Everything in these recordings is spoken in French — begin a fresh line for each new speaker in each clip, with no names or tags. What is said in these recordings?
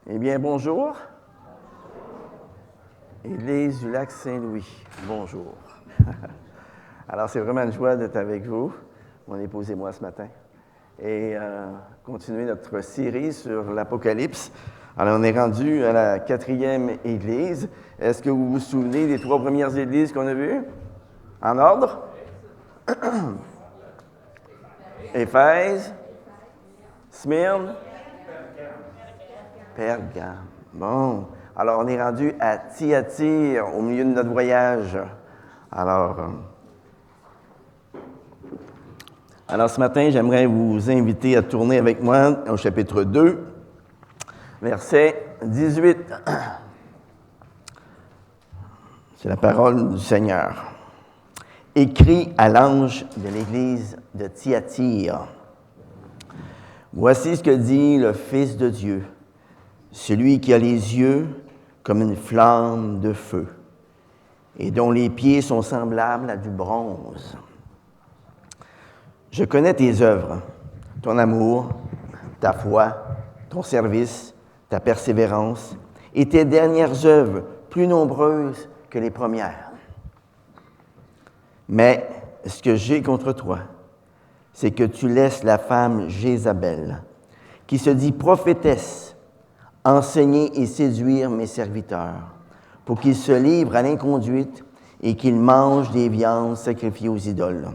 Eh bien, bonjour. Église du lac Saint-Louis, bonjour. Alors, c'est vraiment une joie d'être avec vous, mon épouse et moi ce matin, et continuer notre série sur l'Apocalypse. Alors, on est rendu à la 4e église. Est-ce que vous vous souvenez des 3 premières églises qu'on a vues? En ordre? Éphèse, Smyrne, Pergame. Bon. Alors, on est rendu à Thyatire, au milieu de notre voyage. Alors, ce matin, j'aimerais vous inviter à tourner avec moi au chapitre 2, verset 18. C'est la parole du Seigneur. Écrit à l'ange de l'église de Thyatire. Voici ce que dit le Fils de Dieu, celui qui a les yeux comme une flamme de feu, et dont les pieds sont semblables à du bronze. Je connais tes œuvres, ton amour, ta foi, ton service, ta persévérance, et tes dernières œuvres, plus nombreuses que les premières. Mais ce que j'ai contre toi, c'est que tu laisses la femme Jézabel, qui se dit prophétesse, enseigner et séduire mes serviteurs, pour qu'ils se livrent à l'inconduite et qu'ils mangent des viandes sacrifiées aux idoles.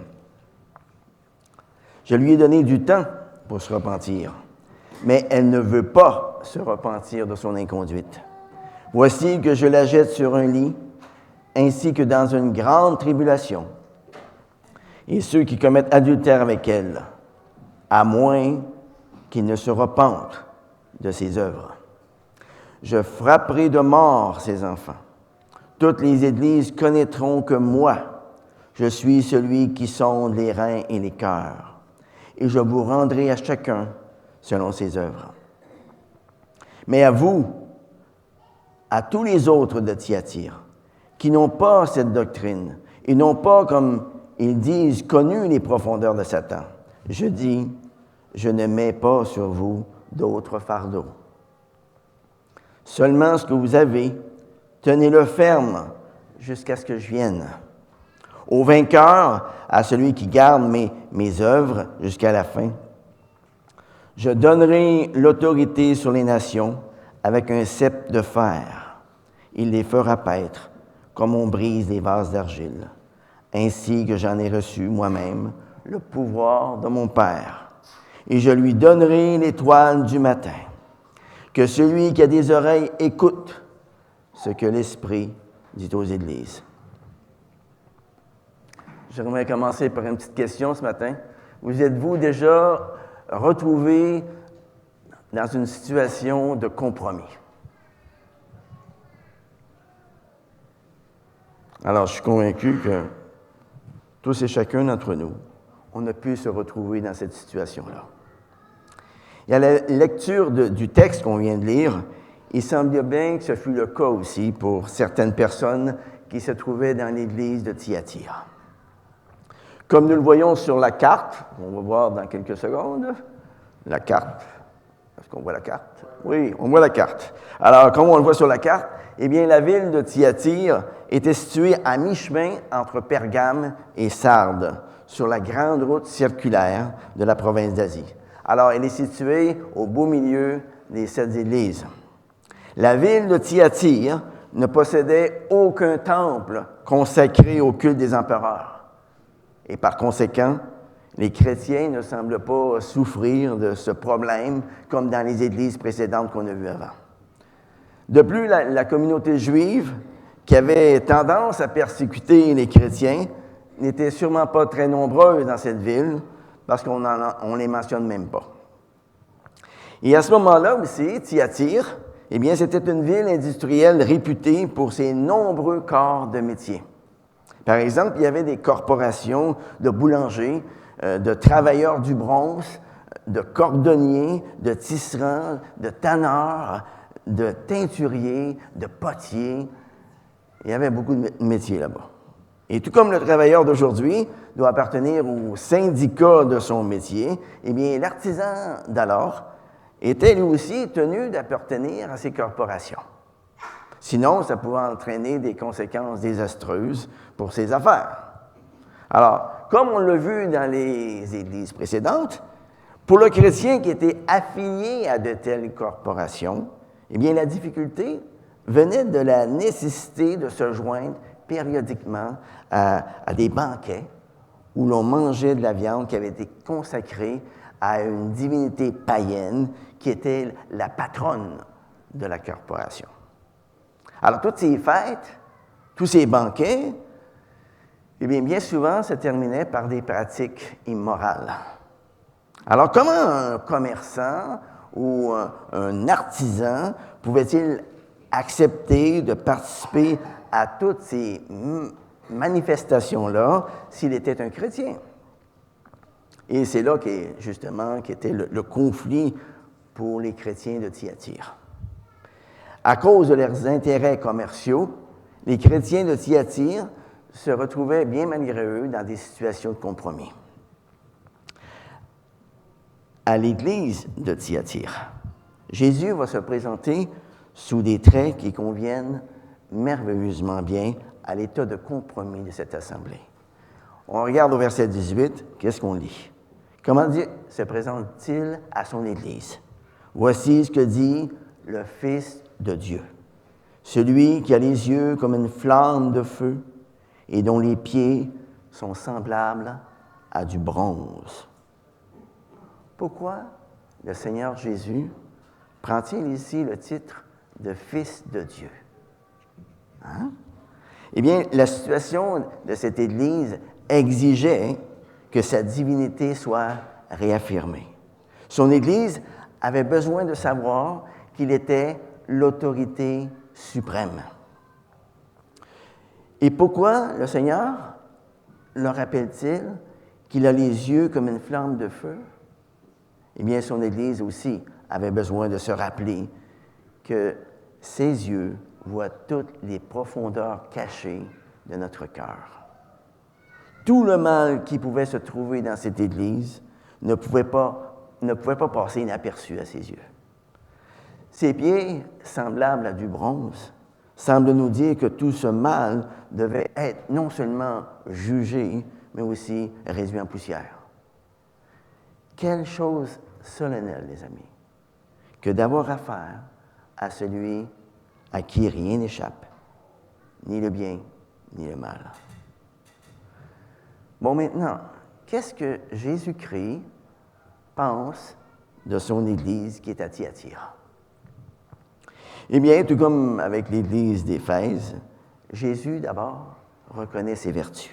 Je lui ai donné du temps pour se repentir, mais elle ne veut pas se repentir de son inconduite. Voici que je la jette sur un lit, ainsi que dans une grande tribulation, et ceux qui commettent adultère avec elle, à moins qu'ils ne se repentent de ses œuvres. Je frapperai de mort ses enfants. Toutes les églises connaîtront que moi, je suis celui qui sonde les reins et les cœurs, et je vous rendrai à chacun selon ses œuvres. Mais à vous, à tous les autres de Thyatire, qui n'ont pas cette doctrine, et n'ont pas, comme ils disent, connu les profondeurs de Satan, je dis, je ne mets pas sur vous d'autres fardeaux. Seulement ce que vous avez, tenez-le ferme jusqu'à ce que je vienne. Au vainqueur, à celui qui garde mes œuvres jusqu'à la fin, je donnerai l'autorité sur les nations avec un sceptre de fer. Il les fera paître comme on brise des vases d'argile, ainsi que j'en ai reçu moi-même le pouvoir de mon Père. Et je lui donnerai l'étoile du matin. Que celui qui a des oreilles écoute ce que l'Esprit dit aux Églises. J'aimerais commencer par une petite question ce matin. Vous êtes-vous déjà retrouvé dans une situation de compromis? Alors, je suis convaincu que tous et chacun d'entre nous, on a pu se retrouver dans cette situation-là. Et à la lecture du texte qu'on vient de lire, il semble bien que ce fut le cas aussi pour certaines personnes qui se trouvaient dans l'église de Thyatire. Comme nous le voyons sur la carte, on va voir dans quelques secondes, la carte. Est-ce qu'on voit la carte? Oui, on voit la carte. Alors, comme on le voit sur la carte, eh bien, la ville de Thyatire était située à mi-chemin entre Pergame et Sardes, sur la grande route circulaire de la province d'Asie. Alors, elle est située au beau milieu des 7 églises. La ville de Thyatire ne possédait aucun temple consacré au culte des empereurs. Et par conséquent, les chrétiens ne semblent pas souffrir de ce problème comme dans les églises précédentes qu'on a vues avant. De plus, la communauté juive, qui avait tendance à persécuter les chrétiens, n'était sûrement pas très nombreuse dans cette ville, parce qu'on ne les mentionne même pas. Et à ce moment-là aussi, Thyatire, eh bien, c'était une ville industrielle réputée pour ses nombreux corps de métier. Par exemple, il y avait des corporations de boulangers, de travailleurs du bronze, de cordonniers, de tisserands, de tanneurs, de teinturiers, de potiers. Il y avait beaucoup de métiers là-bas. Et tout comme le travailleur d'aujourd'hui doit appartenir au syndicat de son métier, eh bien, l'artisan d'alors, était lui aussi tenu d'appartenir à ces corporations. Sinon, ça pouvait entraîner des conséquences désastreuses pour ses affaires. Alors, comme on l'a vu dans les églises précédentes, pour le chrétien qui était affilié à de telles corporations, eh bien, la difficulté venait de la nécessité de se joindre périodiquement à des banquets où l'on mangeait de la viande qui avait été consacrée à une divinité païenne qui était la patronne de la corporation. Alors, toutes ces fêtes, tous ces banquets, eh bien souvent, se terminaient par des pratiques immorales. Alors, comment un commerçant ou un artisan pouvait-il accepter de participer à toutes ces manifestations-là s'il était un chrétien? Et c'est là qu'était le conflit pour les chrétiens de Thyatire. À cause de leurs intérêts commerciaux, les chrétiens de Thyatire se retrouvaient bien malgré eux dans des situations de compromis. À l'église de Thyatire, Jésus va se présenter sous des traits qui conviennent merveilleusement bien à l'état de compromis de cette assemblée. On regarde au verset 18, qu'est-ce qu'on lit? Comment Dieu se présente-t-il à son Église? Voici ce que dit le Fils de Dieu, celui qui a les yeux comme une flamme de feu et dont les pieds sont semblables à du bronze. Pourquoi le Seigneur Jésus prend-il ici le titre de Fils de Dieu? Hein? Eh bien, la situation de cette Église exigeait que sa divinité soit réaffirmée. Son Église avait besoin de savoir qu'il était l'autorité suprême. Et pourquoi le Seigneur leur rappelle-t-il qu'il a les yeux comme une flamme de feu? Eh bien, son Église aussi avait besoin de se rappeler que ses yeux voient toutes les profondeurs cachées de notre cœur. Tout le mal qui pouvait se trouver dans cette Église ne pouvait pas passer inaperçu à ses yeux. Ses pieds, semblables à du bronze, semblent nous dire que tout ce mal devait être non seulement jugé, mais aussi réduit en poussière. Quelle chose solennelle, les amis, que d'avoir affaire à celui à qui rien n'échappe, ni le bien, ni le mal. Bon, maintenant, qu'est-ce que Jésus-Christ pense de son Église qui est à Thyatire? Eh bien, tout comme avec l'Église d'Éphèse, Jésus, d'abord, reconnaît ses vertus.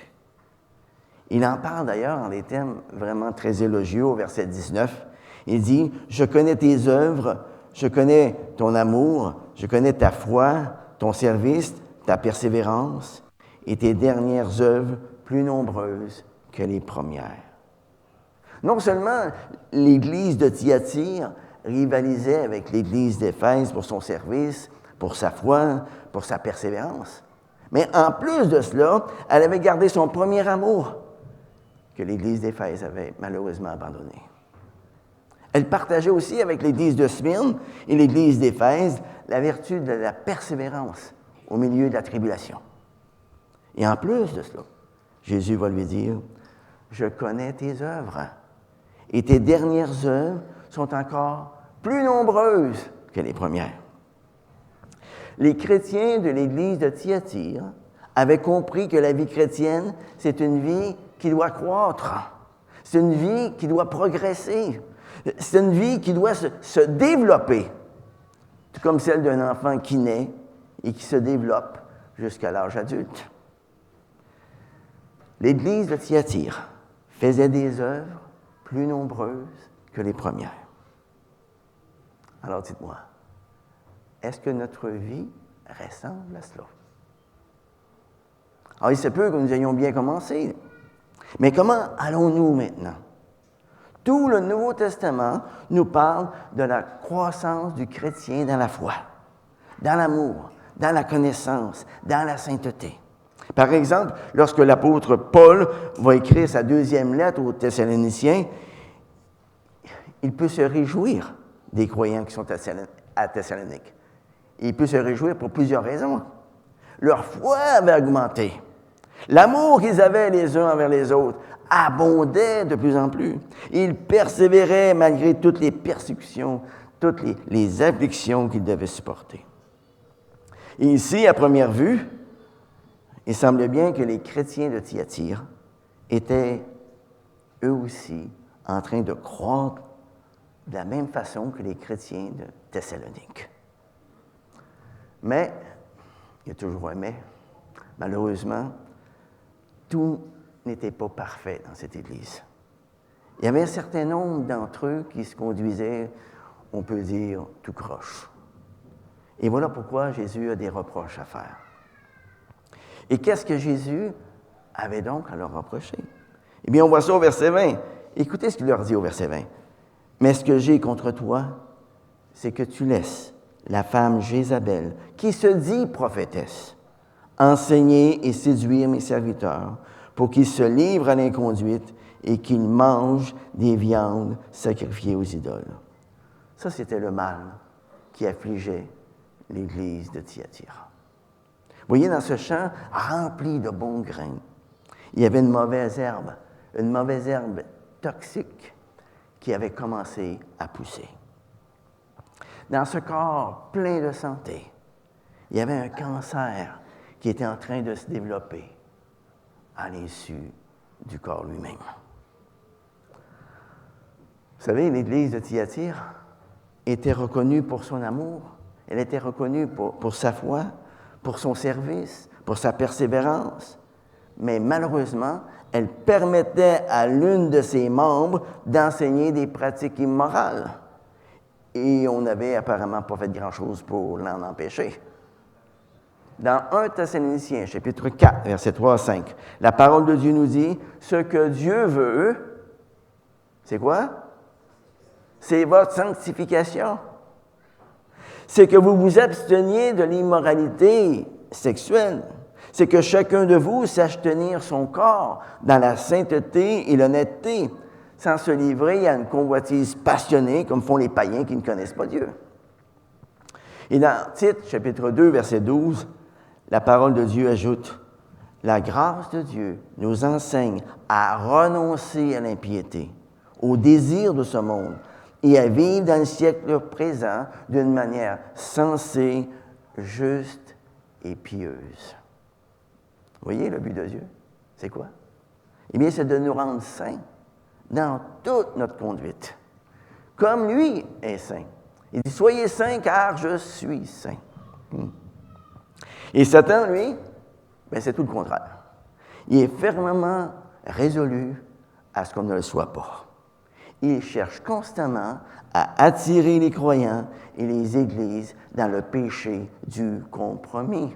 Il en parle d'ailleurs en des termes vraiment très élogieux au verset 19. Il dit, « Je connais tes œuvres, je connais ton amour, je connais ta foi, ton service, ta persévérance et tes dernières œuvres plus nombreuses que les premières. » Non seulement l'Église de Thyatire rivalisait avec l'Église d'Éphèse pour son service, pour sa foi, pour sa persévérance, mais en plus de cela, elle avait gardé son premier amour que l'Église d'Éphèse avait malheureusement abandonné. Elle partageait aussi avec l'Église de Smyrne et l'Église d'Éphèse la vertu de la persévérance au milieu de la tribulation. Et en plus de cela, Jésus va lui dire, « Je connais tes œuvres, et tes dernières œuvres sont encore plus nombreuses que les premières. » Les chrétiens de l'Église de Thyatire avaient compris que la vie chrétienne, c'est une vie qui doit croître, c'est une vie qui doit progresser, c'est une vie qui doit se développer, tout comme celle d'un enfant qui naît et qui se développe jusqu'à l'âge adulte. L'Église de Thyatire faisait des œuvres plus nombreuses que les premières. Alors dites-moi, est-ce que notre vie ressemble à cela? Alors il se peut que nous ayons bien commencé, mais comment allons-nous maintenant? Tout le Nouveau Testament nous parle de la croissance du chrétien dans la foi, dans l'amour, dans la connaissance, dans la sainteté. Par exemple, lorsque l'apôtre Paul va écrire sa deuxième lettre aux Thessaloniciens, il peut se réjouir des croyants qui sont à Thessalonique. Il peut se réjouir pour plusieurs raisons. Leur foi avait augmenté. L'amour qu'ils avaient les uns envers les autres abondait de plus en plus. Ils persévéraient malgré toutes les persécutions, toutes les afflictions qu'ils devaient supporter. Et ici, à première vue, il semblait bien que les chrétiens de Thyatire étaient eux aussi en train de croire de la même façon que les chrétiens de Thessalonique. Mais, il y a toujours un mais, malheureusement, tout n'était pas parfait dans cette Église. Il y avait un certain nombre d'entre eux qui se conduisaient, on peut dire, tout croche. Et voilà pourquoi Jésus a des reproches à faire. Et qu'est-ce que Jésus avait donc à leur reprocher? Eh bien, on voit ça au verset 20. Écoutez ce qu'il leur dit au verset 20. « Mais ce que j'ai contre toi, c'est que tu laisses la femme Jézabel, qui se dit prophétesse, enseigner et séduire mes serviteurs pour qu'ils se livrent à l'inconduite et qu'ils mangent des viandes sacrifiées aux idoles. » Ça, c'était le mal qui affligeait l'Église de Thyatire. Vous voyez, dans ce champ rempli de bons grains, il y avait une mauvaise herbe toxique qui avait commencé à pousser. Dans ce corps plein de santé, il y avait un cancer qui était en train de se développer à l'issue du corps lui-même. Vous savez, l'Église de Thyatire était reconnue pour son amour, elle était reconnue pour sa foi, pour son service, pour sa persévérance, mais malheureusement, elle permettait à l'une de ses membres d'enseigner des pratiques immorales. Et on n'avait apparemment pas fait grand-chose pour l'en empêcher. Dans 1 Thessaloniciens, chapitre 4, versets 3 à 5, la parole de Dieu nous dit, « Ce que Dieu veut, c'est quoi? C'est votre sanctification. C'est que vous vous absteniez de l'immoralité sexuelle. C'est que chacun de vous sache tenir son corps dans la sainteté et l'honnêteté, sans se livrer à une convoitise passionnée comme font les païens qui ne connaissent pas Dieu. » Et dans Tite, chapitre 2, verset 12, la parole de Dieu ajoute, « La grâce de Dieu nous enseigne à renoncer à l'impiété, au désir de ce monde, et à vivre dans le siècle présent d'une manière sensée, juste et pieuse. » Vous voyez le but de Dieu? C'est quoi? Eh bien, c'est de nous rendre saints dans toute notre conduite, comme lui est saint. Il dit, « Soyez saints, car je suis saint. » Et Satan, lui, bien, c'est tout le contraire. Il est fermement résolu à ce qu'on ne le soit pas. Il cherche constamment à attirer les croyants et les églises dans le péché du compromis.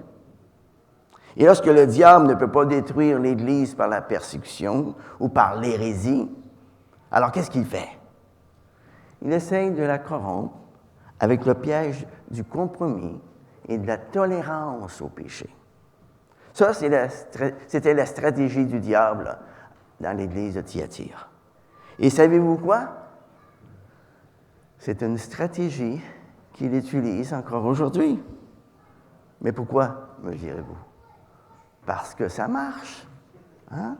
Et lorsque le diable ne peut pas détruire l'Église par la persécution ou par l'hérésie, alors qu'est-ce qu'il fait? Il essaye de la corrompre avec le piège du compromis et de la tolérance au péché. Ça, c'était la stratégie du diable dans l'Église de Thyatire. Et savez-vous quoi? C'est une stratégie qu'il utilise encore aujourd'hui. Mais pourquoi, me direz-vous? Parce que ça marche. Hein?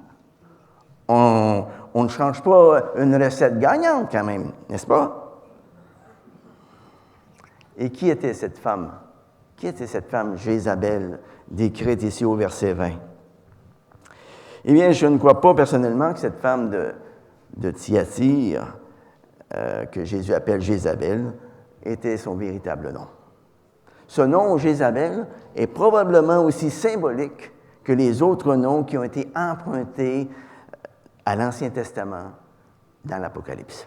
On ne change pas une recette gagnante quand même, n'est-ce pas? Et qui était cette femme? Qui était cette femme Jézabel, décrite ici au verset 20? Eh bien, je ne crois pas personnellement que cette femme de Thyatire, que Jésus appelle Jézabel, était son véritable nom. Ce nom, Jézabel, est probablement aussi symbolique que les autres noms qui ont été empruntés à l'Ancien Testament dans l'Apocalypse.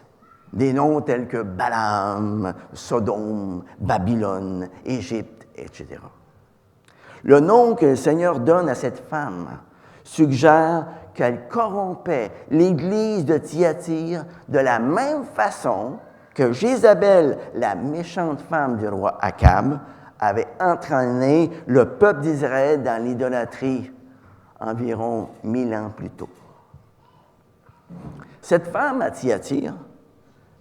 Des noms tels que Balaam, Sodome, Babylone, Égypte, etc. Le nom que le Seigneur donne à cette femme suggère qu'elle corrompait l'Église de Thyatire de la même façon que Jézabel, la méchante femme du roi Akab, avait entraîné le peuple d'Israël dans l'idolâtrie environ 1000 ans plus tôt. Cette femme à Thyatire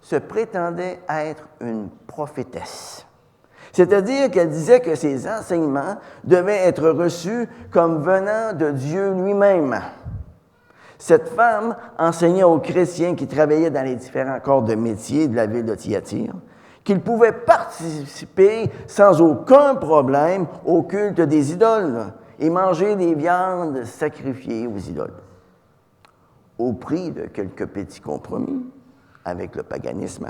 se prétendait être une prophétesse. C'est-à-dire qu'elle disait que ses enseignements devaient être reçus comme venant de Dieu lui-même. Cette femme enseignait aux chrétiens qui travaillaient dans les différents corps de métier de la ville de Thyatire qu'ils pouvaient participer sans aucun problème au culte des idoles et manger des viandes sacrifiées aux idoles. Au prix de quelques petits compromis avec le paganisme,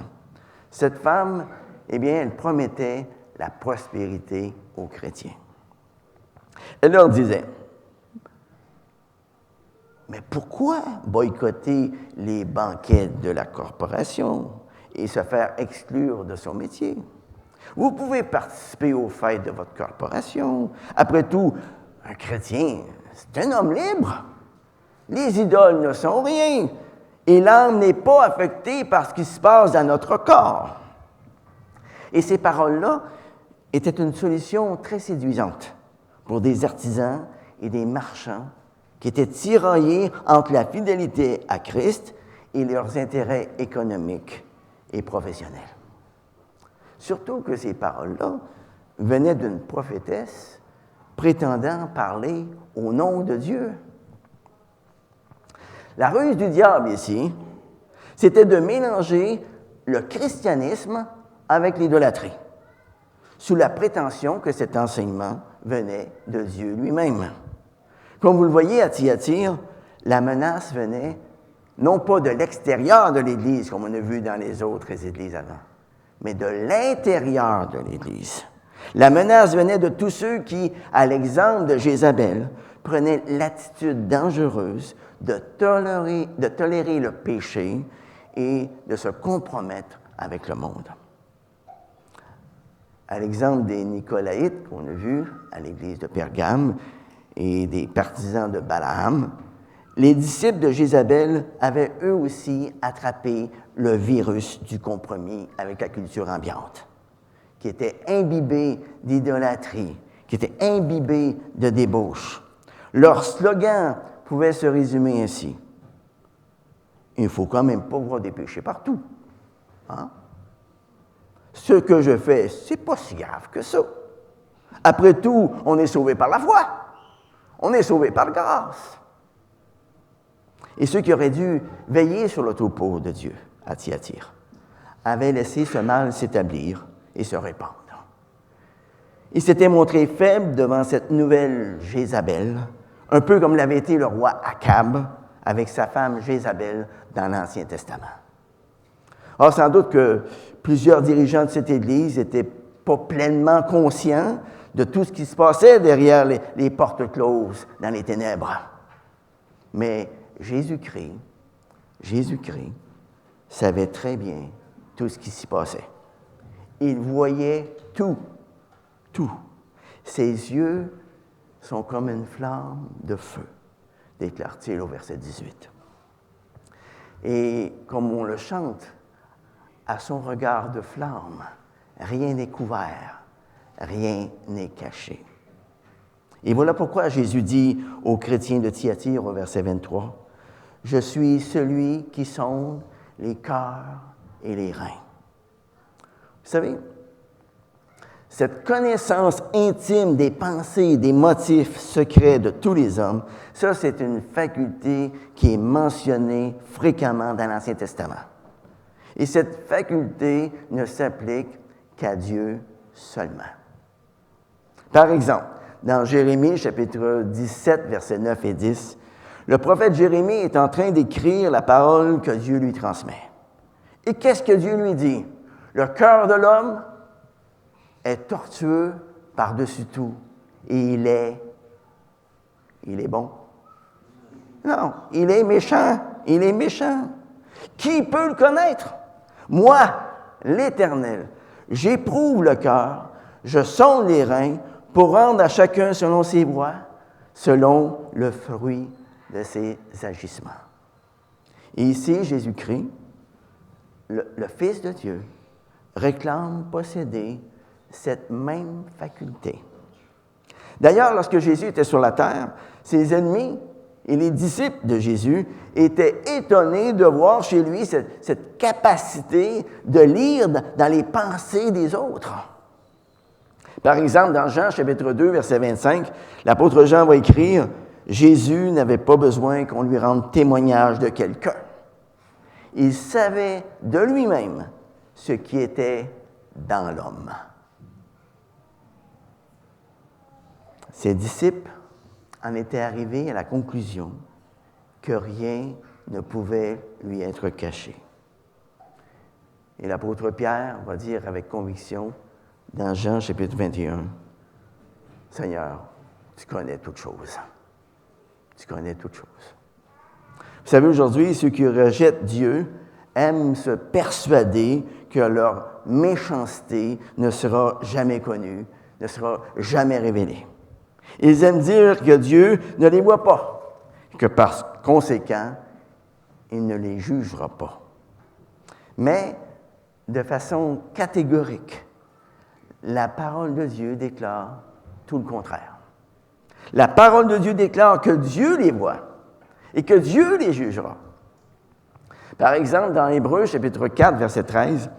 cette femme, eh bien, elle promettait la prospérité aux chrétiens. Elle leur disait: mais pourquoi boycotter les banquets de la corporation et se faire exclure de son métier? Vous pouvez participer aux fêtes de votre corporation. Après tout, un chrétien, c'est un homme libre. Les idoles ne sont rien et l'âme n'est pas affectée par ce qui se passe dans notre corps. Et ces paroles-là étaient une solution très séduisante pour des artisans et des marchands qui étaient tiraillés entre la fidélité à Christ et leurs intérêts économiques et professionnels. Surtout que ces paroles-là venaient d'une prophétesse prétendant parler au nom de Dieu. La ruse du diable ici, c'était de mélanger le christianisme avec l'idolâtrie, sous la prétention que cet enseignement venait de Dieu lui-même. Comme vous le voyez à Thyatire, la menace venait non pas de l'extérieur de l'Église, comme on a vu dans les autres églises avant, mais de l'intérieur de l'Église. La menace venait de tous ceux qui, à l'exemple de Jézabel, prenaient l'attitude dangereuse de tolérer le péché et de se compromettre avec le monde. À l'exemple des Nicolaïtes qu'on a vus à l'église de Pergame et des partisans de Balaam, les disciples de Jézabel avaient eux aussi attrapé le virus du compromis avec la culture ambiante, qui était imbibé d'idolâtrie, qui était imbibé de débauche. Leur slogan pouvait se résumer ainsi: il ne faut quand même pas voir des péchés partout. Hein? Ce que je fais, c'est pas si grave que ça. Après tout, on est sauvé par la foi. On est sauvé par grâce. Et ceux qui auraient dû veiller sur le troupeau de Dieu à Thyatire avaient laissé ce mal s'établir et se répandre. Ils s'étaient montrés faibles devant cette nouvelle Jézabel, un peu comme l'avait été le roi Akab avec sa femme Jézabel dans l'Ancien Testament. Or, sans doute que plusieurs dirigeants de cette Église n'étaient pas pleinement conscients de tout ce qui se passait derrière les portes closes dans les ténèbres. Mais Jésus-Christ savait très bien tout ce qui s'y passait. Il voyait tout. Ses yeux sont comme une flamme de feu, déclare-t-il au verset 18. Et comme on le chante, à son regard de flamme, rien n'est couvert, rien n'est caché. Et voilà pourquoi Jésus dit aux chrétiens de Thyatire au verset 23, « Je suis celui qui sonde les cœurs et les reins. » Vous savez, cette connaissance intime des pensées et des motifs secrets de tous les hommes, ça, c'est une faculté qui est mentionnée fréquemment dans l'Ancien Testament. Et cette faculté ne s'applique qu'à Dieu seulement. Par exemple, dans Jérémie, chapitre 17, versets 9 et 10, le prophète Jérémie est en train d'écrire la parole que Dieu lui transmet. Et qu'est-ce que Dieu lui dit? Le cœur de l'homme est tortueux par-dessus tout, et il est bon? Non, il est méchant. Qui peut le connaître? Moi, l'Éternel, j'éprouve le cœur, je sonde les reins pour rendre à chacun selon ses voies, selon le fruit de ses agissements. Et ici, Jésus-Christ, le Fils de Dieu, réclame posséder cette même faculté. D'ailleurs, lorsque Jésus était sur la terre, ses ennemis, Et les disciples de Jésus étaient étonnés de voir chez lui cette capacité de lire dans les pensées des autres. Par exemple, dans Jean chapitre 2, verset 25, l'apôtre Jean va écrire « Jésus n'avait pas besoin qu'on lui rende témoignage de quelqu'un. Il savait de lui-même ce qui était dans l'homme. » Ses disciples en étaient arrivés à la conclusion que rien ne pouvait lui être caché. Et l'apôtre Pierre va dire avec conviction dans Jean chapitre 21, « Seigneur, tu connais toutes choses. Tu connais toutes choses. » Vous savez, aujourd'hui, ceux qui rejettent Dieu aiment se persuader que leur méchanceté ne sera jamais connue, ne sera jamais révélée. Ils aiment dire que Dieu ne les voit pas, que par conséquent, il ne les jugera pas. Mais, de façon catégorique, la parole de Dieu déclare tout le contraire. La parole de Dieu déclare que Dieu les voit et que Dieu les jugera. Par exemple, dans Hébreux, chapitre 4, verset 13,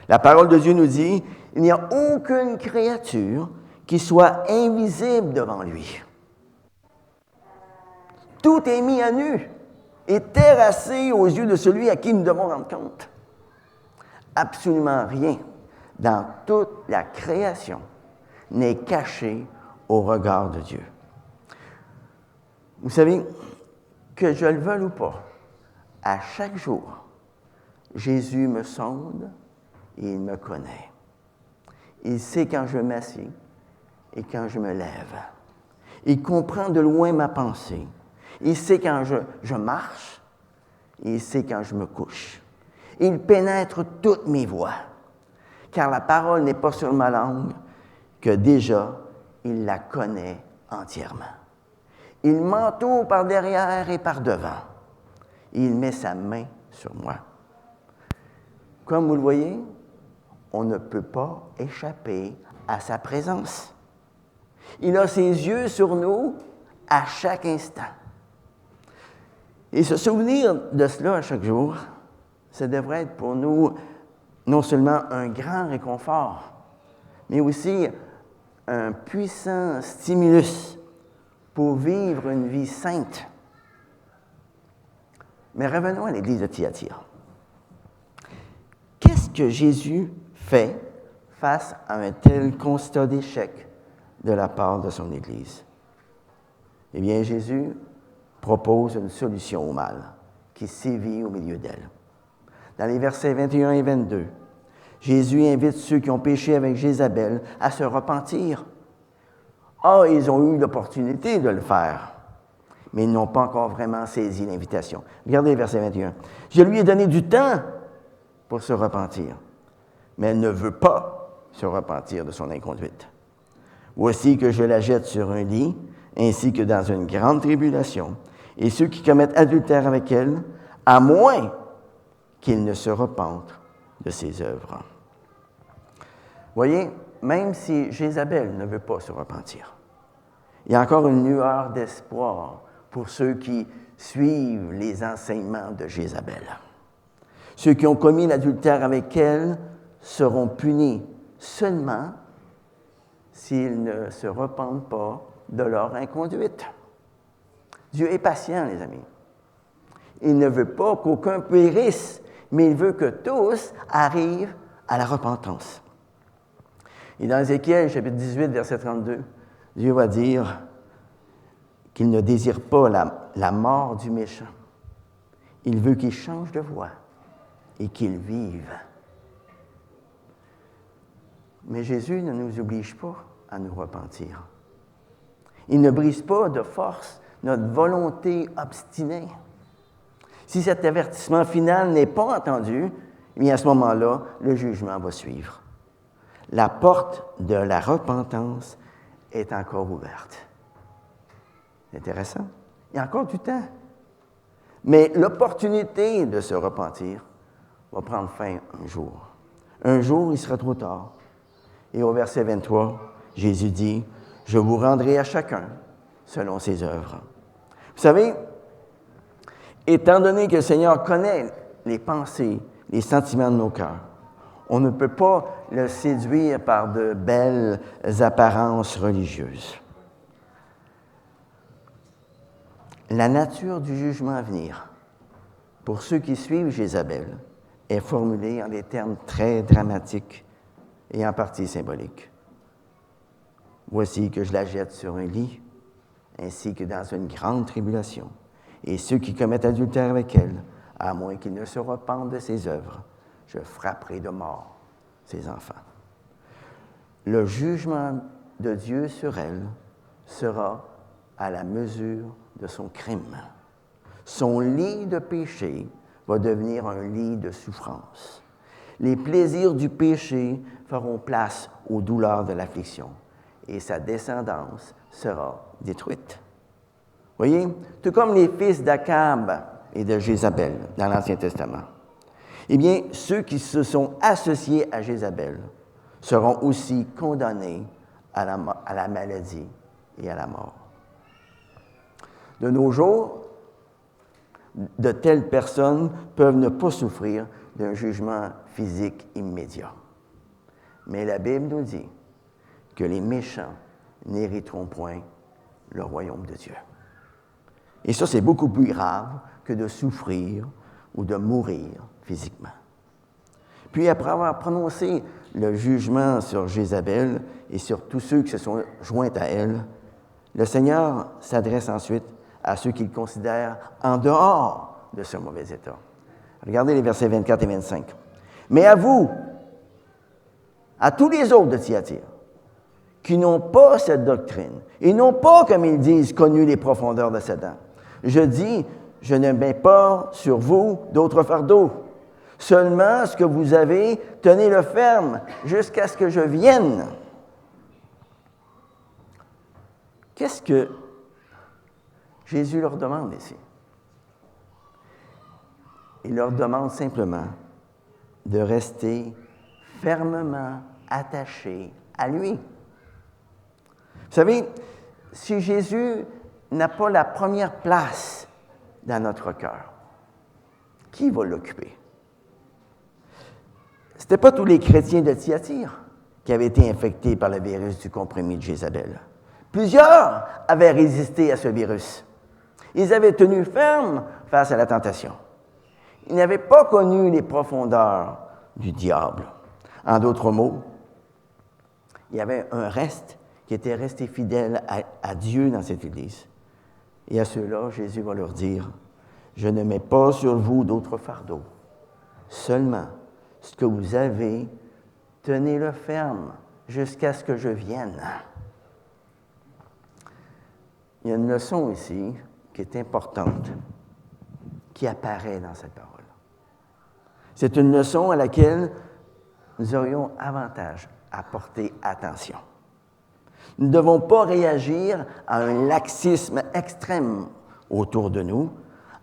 la parole de Dieu nous dit « Il n'y a aucune créature qui soit invisible devant lui. Tout est mis à nu et terrassé aux yeux de celui à qui nous devons rendre compte. Absolument rien dans toute la création n'est caché au regard de Dieu. » Vous savez, que je le veuille ou pas, à chaque jour, Jésus me sonde et il me connaît. Il sait quand je m'assieds et quand je me lève. Il comprend de loin ma pensée. Il sait quand je marche et il sait quand je me couche. Il pénètre toutes mes voies, car la parole n'est pas sur ma langue, que déjà, il la connaît entièrement. Il m'entoure par derrière et par devant. Il met sa main sur moi. Comme vous le voyez, on ne peut pas échapper à sa présence. Il a ses yeux sur nous à chaque instant. Et se souvenir de cela à chaque jour, ça devrait être pour nous non seulement un grand réconfort, mais aussi un puissant stimulus pour vivre une vie sainte. Mais revenons à l'Église de Thyatire. Qu'est-ce que Jésus fait face à un tel constat d'échec de la part de son Église? Eh bien, Jésus propose une solution au mal qui sévit au milieu d'elle. Dans les versets 21 et 22, Jésus invite ceux qui ont péché avec Jézabel à se repentir. Ah, ils ont eu l'opportunité de le faire, mais ils n'ont pas encore vraiment saisi l'invitation. Regardez le verset 21. « Je lui ai donné du temps pour se repentir, mais elle ne veut pas se repentir de son inconduite. Voici que je la jette sur un lit, ainsi que dans une grande tribulation, et ceux qui commettent adultère avec elle, à moins qu'ils ne se repentent de ses œuvres. » Voyez, même si Jézabel ne veut pas se repentir, il y a encore une lueur d'espoir pour ceux qui suivent les enseignements de Jézabel. Ceux qui ont commis l'adultère avec elle seront punis seulement s'ils ne se repentent pas de leur inconduite. Dieu est patient, les amis. Il ne veut pas qu'aucun périsse, mais il veut que tous arrivent à la repentance. Et dans Ézéchiel, chapitre 18, verset 32, Dieu va dire qu'il ne désire pas la mort du méchant. Il veut qu'il change de voie et qu'il vive. Mais Jésus ne nous oblige pas à nous repentir. Il ne brise pas de force notre volonté obstinée. Si cet avertissement final n'est pas entendu, bien à ce moment-là, le jugement va suivre. La porte de la repentance est encore ouverte. C'est intéressant. Il y a encore du temps. Mais l'opportunité de se repentir va prendre fin un jour. Un jour, il sera trop tard. Et au verset 23, Jésus dit, « Je vous rendrai à chacun selon ses œuvres. » Vous savez, Étant donné que le Seigneur connaît les pensées, les sentiments de nos cœurs, on ne peut pas le séduire par de belles apparences religieuses. La nature du jugement à venir, pour ceux qui suivent Jézabel, est formulée en des termes très dramatiques et en partie symboliques. Voici que je la jette sur un lit, ainsi que dans une grande tribulation, et ceux qui commettent adultère avec elle, à moins qu'ils ne se repentent de ses œuvres, je frapperai de mort ses enfants. Le jugement de Dieu sur elle sera à la mesure de son crime. Son lit de péché va devenir un lit de souffrance. Les plaisirs du péché feront place aux douleurs de l'affliction et sa descendance sera détruite. Voyez, tout comme les fils d'Akab et de Jézabel dans l'Ancien Testament, eh bien, ceux qui se sont associés à Jézabel seront aussi condamnés à la maladie et à la mort. De nos jours, de telles personnes peuvent ne pas souffrir d'un jugement physique immédiat. Mais la Bible nous dit que les méchants n'hériteront point le royaume de Dieu. Et ça, c'est beaucoup plus grave que de souffrir ou de mourir physiquement. Puis, après avoir prononcé le jugement sur Jézabel et sur tous ceux qui se sont joints à elle, le Seigneur s'adresse ensuite à ceux qu'il considère en dehors de ce mauvais état. Regardez les versets 24 et 25. « Mais à vous, à tous les autres de Thyatire, qui n'ont pas cette doctrine, et n'ont pas, comme ils disent, connu les profondeurs de Satan, je dis, je ne mets pas sur vous d'autres fardeaux. Seulement ce que vous avez, tenez-le ferme jusqu'à ce que je vienne. » Qu'est-ce que Jésus leur demande ici? Il leur demande simplement de rester fermement attachés à lui. Vous savez, si Jésus n'a pas la première place dans notre cœur, qui va l'occuper? Ce n'étaient pas tous les chrétiens de Thyatire qui avaient été infectés par le virus du compromis de Jézabel. Plusieurs avaient résisté à ce virus. Ils avaient tenu ferme face à la tentation. Ils n'avaient pas connu les profondeurs du diable. En d'autres mots, il y avait un reste qui était resté fidèle à Dieu dans cette Église. Et à ceux-là, Jésus va leur dire, « Je ne mets pas sur vous d'autres fardeaux. Seulement, ce que vous avez, tenez-le ferme jusqu'à ce que je vienne. » Il y a une leçon ici qui est importante, qui apparaît dans cette parole. C'est une leçon à laquelle nous aurions avantage à porter attention. Nous ne devons pas réagir à un laxisme extrême autour de nous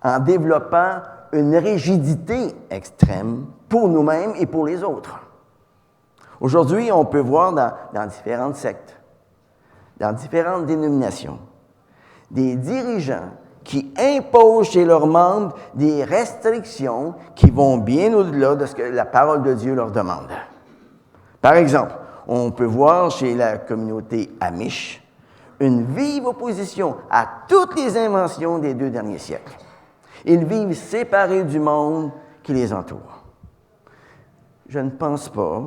en développant une rigidité extrême pour nous-mêmes et pour les autres. Aujourd'hui, on peut voir dans différentes sectes, dans différentes dénominations, des dirigeants qui imposent chez leurs membres des restrictions qui vont bien au-delà de ce que la parole de Dieu leur demande. Par exemple, on peut voir chez la communauté Amish une vive opposition à toutes les inventions des 2 derniers siècles. Ils vivent séparés du monde qui les entoure. Je ne pense pas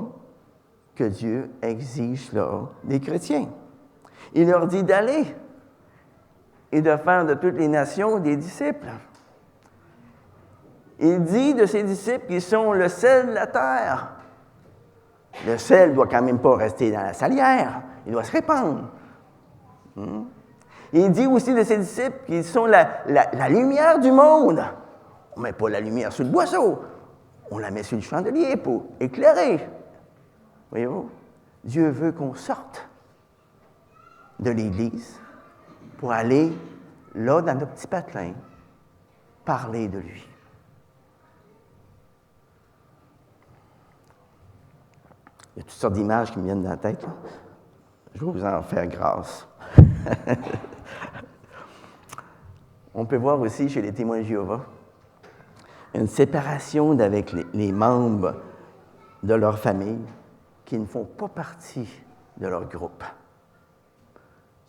que Dieu exige là des chrétiens. Il leur dit d'aller et de faire de toutes les nations des disciples. Il dit de ses disciples qu'ils sont le sel de la terre. Le sel ne doit quand même pas rester dans la salière, il doit se répandre. Il dit aussi de ses disciples qu'ils sont la lumière du monde. On ne met pas la lumière sur le boisseau, on la met sur le chandelier pour éclairer. Voyez-vous, Dieu veut qu'on sorte de l'Église pour aller, là, dans nos petits patelins, parler de lui. Il y a toutes sortes d'images qui me viennent dans la tête, là. Je vais vous en faire grâce. On peut voir aussi chez les témoins de Jéhovah une séparation avec les membres de leur famille qui ne font pas partie de leur groupe.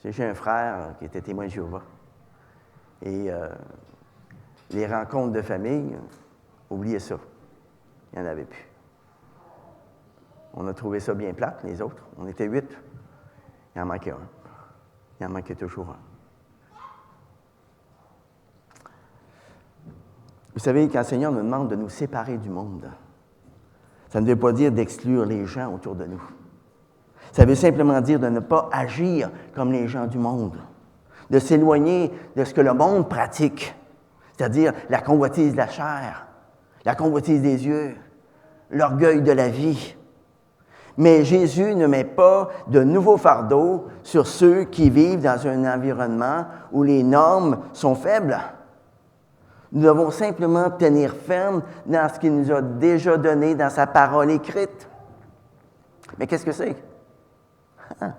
J'ai un frère qui était témoin de Jéhovah. Et les rencontres de famille, oubliez ça. Il n'y en avait plus. On a trouvé ça bien plate, les autres. On était 8. Il en manquait un. Il en manquait toujours un. Vous savez, quand le Seigneur nous demande de nous séparer du monde, ça ne veut pas dire d'exclure les gens autour de nous. Ça veut simplement dire de ne pas agir comme les gens du monde, de s'éloigner de ce que le monde pratique, c'est-à-dire la convoitise de la chair, la convoitise des yeux, l'orgueil de la vie. Mais Jésus ne met pas de nouveaux fardeaux sur ceux qui vivent dans un environnement où les normes sont faibles. Nous devons simplement tenir ferme dans ce qu'il nous a déjà donné dans sa parole écrite. Mais qu'est-ce que c'est? Je vais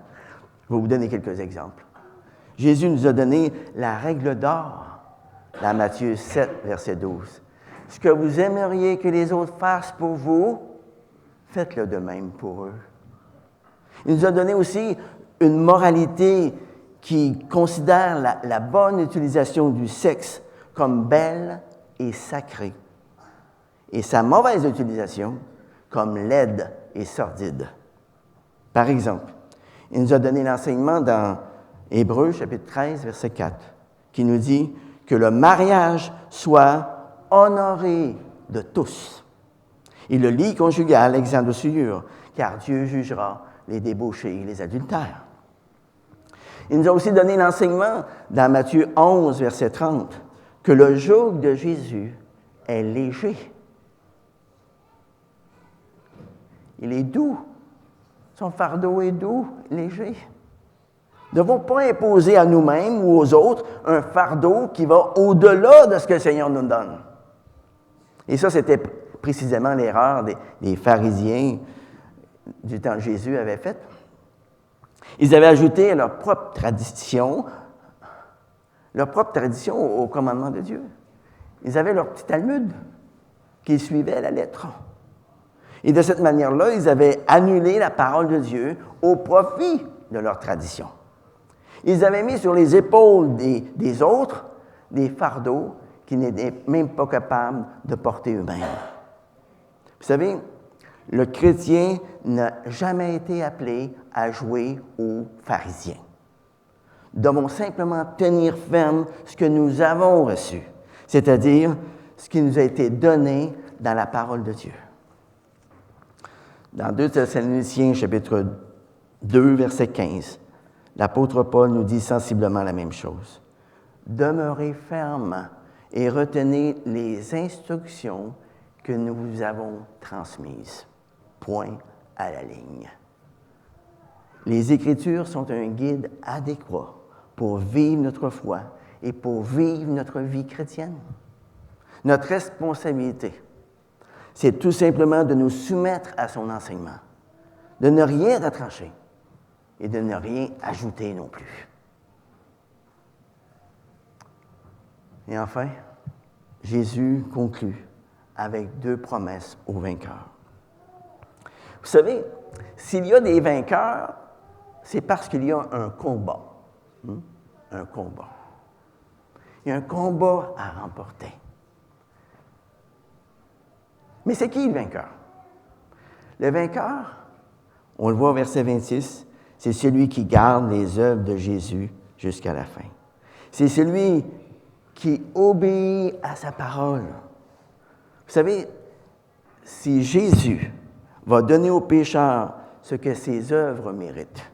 vous donner quelques exemples. Jésus nous a donné la règle d'or dans Matthieu 7, verset 12. Ce que vous aimeriez que les autres fassent pour vous, faites-le de même pour eux. Il nous a donné aussi une moralité qui considère la bonne utilisation du sexe comme belle et sacrée, et sa mauvaise utilisation comme laide et sordide. Par exemple, il nous a donné l'enseignement dans Hébreux, chapitre 13, verset 4, qui nous dit que le mariage soit honoré de tous, et le lit conjugal exempt de souillure, car Dieu jugera les débauchés et les adultères. Il nous a aussi donné l'enseignement dans Matthieu 11, verset 30, que le joug de Jésus est léger. Il est doux. Son fardeau est doux, léger. Nous ne devons pas imposer à nous-mêmes ou aux autres un fardeau qui va au-delà de ce que le Seigneur nous donne. Et ça, c'était précisément l'erreur des pharisiens du temps que Jésus avait faite. Ils avaient ajouté leur propre tradition au commandement de Dieu. Ils avaient leur petit Talmud qu'ils suivaient à la lettre. Et de cette manière-là, ils avaient annulé la parole de Dieu au profit de leur tradition. Ils avaient mis sur les épaules des autres des fardeaux qu'ils n'étaient même pas capables de porter eux-mêmes. Vous savez, le chrétien n'a jamais été appelé à jouer aux pharisiens. Nous devons simplement tenir ferme ce que nous avons reçu, c'est-à-dire ce qui nous a été donné dans la parole de Dieu. Dans 2 Thessaloniciens, chapitre 2, verset 15, l'apôtre Paul nous dit sensiblement la même chose. Demeurez fermes et retenez les instructions que nous vous avons transmises. Point à la ligne. Les Écritures sont un guide adéquat pour vivre notre foi et pour vivre notre vie chrétienne. Notre responsabilité, c'est tout simplement de nous soumettre à son enseignement, de ne rien retrancher et de ne rien ajouter non plus. Et enfin, Jésus conclut avec 2 promesses aux vainqueurs. Vous savez, s'il y a des vainqueurs, c'est parce qu'il y a un combat. Un combat. Il y a un combat à remporter. Mais c'est qui le vainqueur? Le vainqueur, on le voit au verset 26, c'est celui qui garde les œuvres de Jésus jusqu'à la fin. C'est celui qui obéit à sa parole. Vous savez, si Jésus va donner aux pécheurs ce que ses œuvres méritent,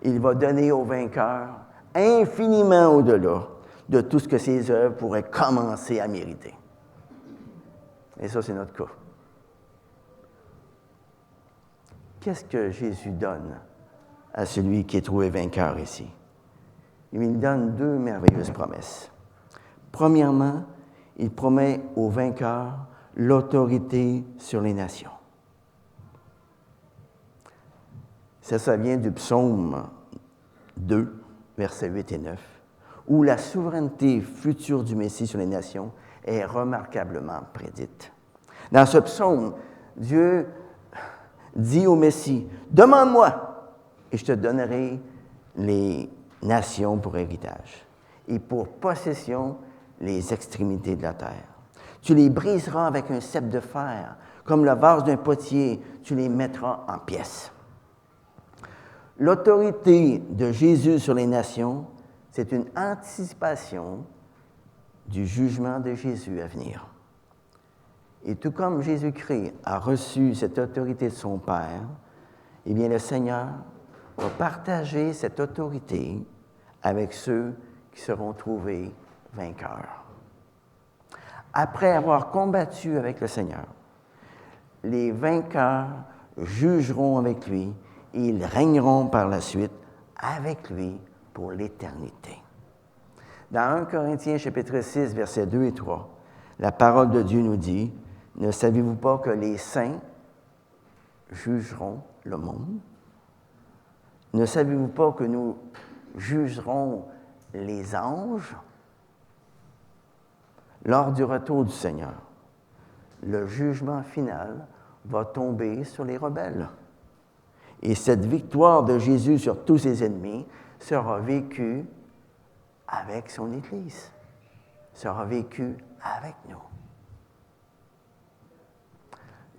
il va donner aux vainqueurs infiniment au-delà de tout ce que ses œuvres pourraient commencer à mériter. Et ça, c'est notre cas. Qu'est-ce que Jésus donne à celui qui est trouvé vainqueur ici? Il lui donne 2 merveilleuses promesses. Premièrement, il promet aux vainqueurs l'autorité sur les nations. Ça vient du psaume 2, versets 8 et 9, où la souveraineté future du Messie sur les nations est remarquablement prédite. Dans ce psaume, Dieu dit au Messie, « Demande-moi, et je te donnerai les nations pour héritage, et pour possession les extrémités de la terre. Tu les briseras avec un cep de fer, comme le vase d'un potier, tu les mettras en pièces. » L'autorité de Jésus sur les nations, c'est une anticipation du jugement de Jésus à venir. Et tout comme Jésus-Christ a reçu cette autorité de son Père, eh bien le Seigneur va partager cette autorité avec ceux qui seront trouvés vainqueurs. Après avoir combattu avec le Seigneur, les vainqueurs jugeront avec lui et ils régneront par la suite avec lui pour l'éternité. Dans 1 Corinthiens chapitre 6, versets 2 et 3, la parole de Dieu nous dit, « Ne savez-vous pas que les saints jugeront le monde? Ne savez-vous pas que nous jugerons les anges? » Lors du retour du Seigneur, le jugement final va tomber sur les rebelles. Et cette victoire de Jésus sur tous ses ennemis sera vécue avec son Église, sera vécue avec nous.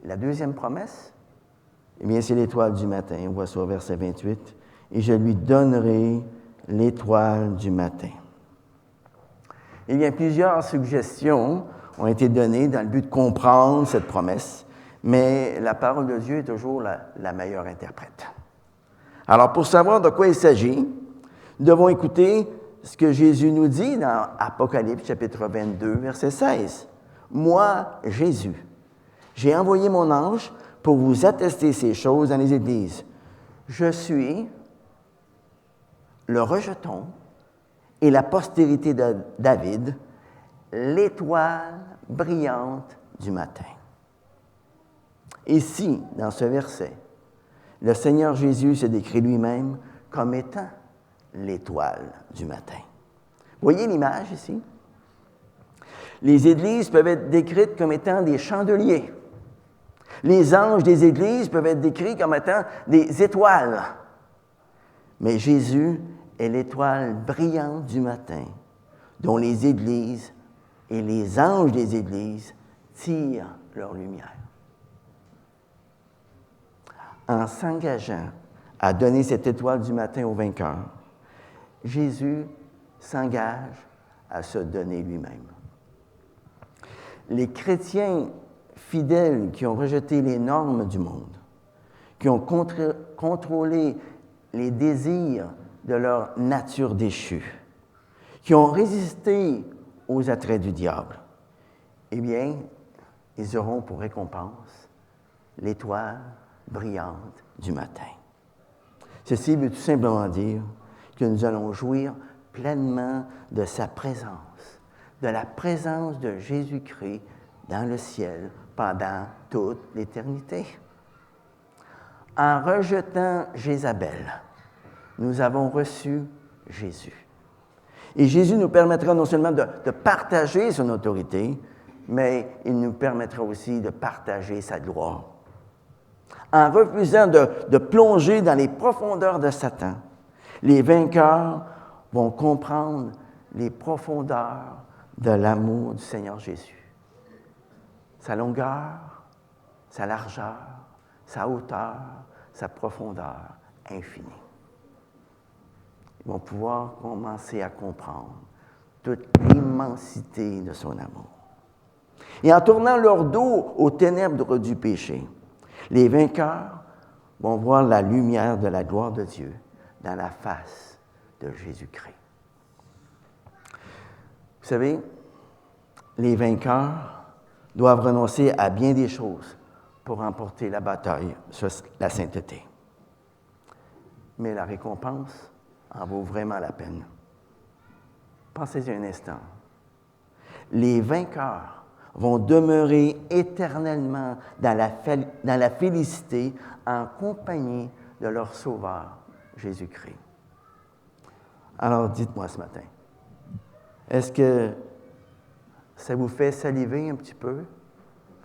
La deuxième promesse, eh bien, c'est l'étoile du matin. On voit ça au verset 28. « Et je lui donnerai l'étoile du matin. » Eh bien, plusieurs suggestions ont été données dans le but de comprendre cette promesse, mais la parole de Dieu est toujours la meilleure interprète. Alors, pour savoir de quoi il s'agit, nous devons écouter ce que Jésus nous dit dans Apocalypse chapitre 22, verset 16. « Moi, Jésus, j'ai envoyé mon ange pour vous attester ces choses dans les églises. Je suis le rejeton et la postérité de David, l'étoile brillante du matin. » Ici, dans ce verset, le Seigneur Jésus se décrit lui-même comme étant l'étoile du matin. Voyez l'image ici? Les églises peuvent être décrites comme étant des chandeliers. Les anges des églises peuvent être décrits comme étant des étoiles. Mais Jésus est l'étoile brillante du matin, dont les églises et les anges des églises tirent leur lumière. En s'engageant à donner cette étoile du matin aux vainqueurs, Jésus s'engage à se donner lui-même. Les chrétiens fidèles qui ont rejeté les normes du monde, qui ont contrôlé les désirs de leur nature déchue, qui ont résisté aux attraits du diable, eh bien, ils auront pour récompense l'étoile brillante du matin. Ceci veut tout simplement dire que nous allons jouir pleinement de sa présence, de la présence de Jésus-Christ dans le ciel pendant toute l'éternité. En rejetant Jézabel, nous avons reçu Jésus. Et Jésus nous permettra non seulement de partager son autorité, mais il nous permettra aussi de partager sa gloire. En refusant de plonger dans les profondeurs de Satan, les vainqueurs vont comprendre les profondeurs de l'amour du Seigneur Jésus. Sa longueur, sa largeur, sa hauteur, sa profondeur infinie. Ils vont pouvoir commencer à comprendre toute l'immensité de son amour. Et en tournant leur dos aux ténèbres du péché, les vainqueurs vont voir la lumière de la gloire de Dieu dans la face de Jésus-Christ. Vous savez, les vainqueurs doivent renoncer à bien des choses pour remporter la bataille sur la sainteté. Mais la récompense en vaut vraiment la peine. Pensez-y un instant. Les vainqueurs vont demeurer éternellement dans la félicité en compagnie de leur Sauveur, Jésus-Christ. Alors dites-moi ce matin, est-ce que Ça vous fait saliver un petit peu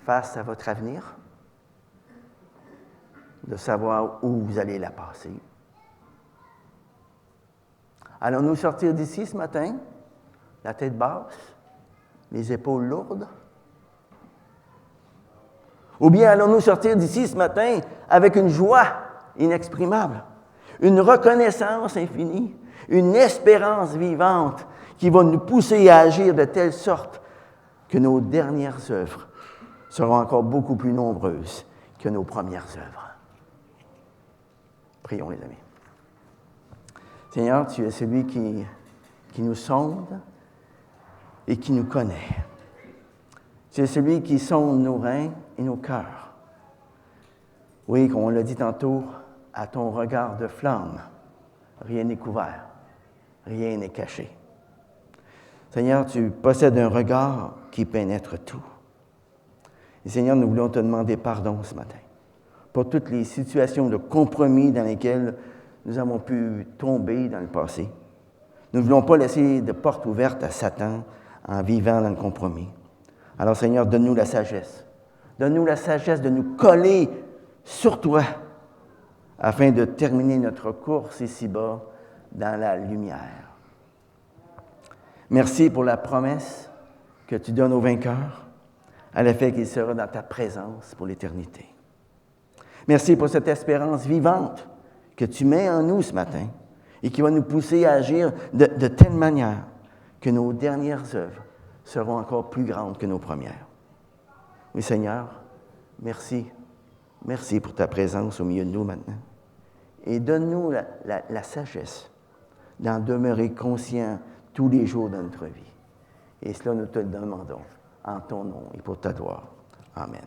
face à votre avenir? De savoir où vous allez la passer. Allons-nous sortir d'ici ce matin, la tête basse, les épaules lourdes? Ou bien allons-nous sortir d'ici ce matin avec une joie inexprimable, une reconnaissance infinie, une espérance vivante qui va nous pousser à agir de telle sorte que nos dernières œuvres seront encore beaucoup plus nombreuses que nos premières œuvres. Prions, les amis. Seigneur, tu es celui qui nous sonde et qui nous connaît. Tu es celui qui sonde nos reins et nos cœurs. Oui, comme on l'a dit tantôt, à ton regard de flamme, rien n'est couvert, rien n'est caché. Seigneur, tu possèdes un regard qui pénètre tout. Et Seigneur, nous voulons te demander pardon ce matin pour toutes les situations de compromis dans lesquelles nous avons pu tomber dans le passé. Nous ne voulons pas laisser de porte ouverte à Satan en vivant dans le compromis. Alors Seigneur, donne-nous la sagesse. Donne-nous la sagesse de nous coller sur toi afin de terminer notre course ici-bas dans la lumière. Merci pour la promesse que tu donnes aux vainqueurs à l'effet qu'il sera dans ta présence pour l'éternité. Merci pour cette espérance vivante que tu mets en nous ce matin et qui va nous pousser à agir de telle manière que nos dernières œuvres seront encore plus grandes que nos premières. Oui, Seigneur, merci. Merci pour ta présence au milieu de nous maintenant. Et donne-nous la sagesse d'en demeurer conscients tous les jours de notre vie. Et cela, nous te le demandons en ton nom et pour ta gloire. Amen.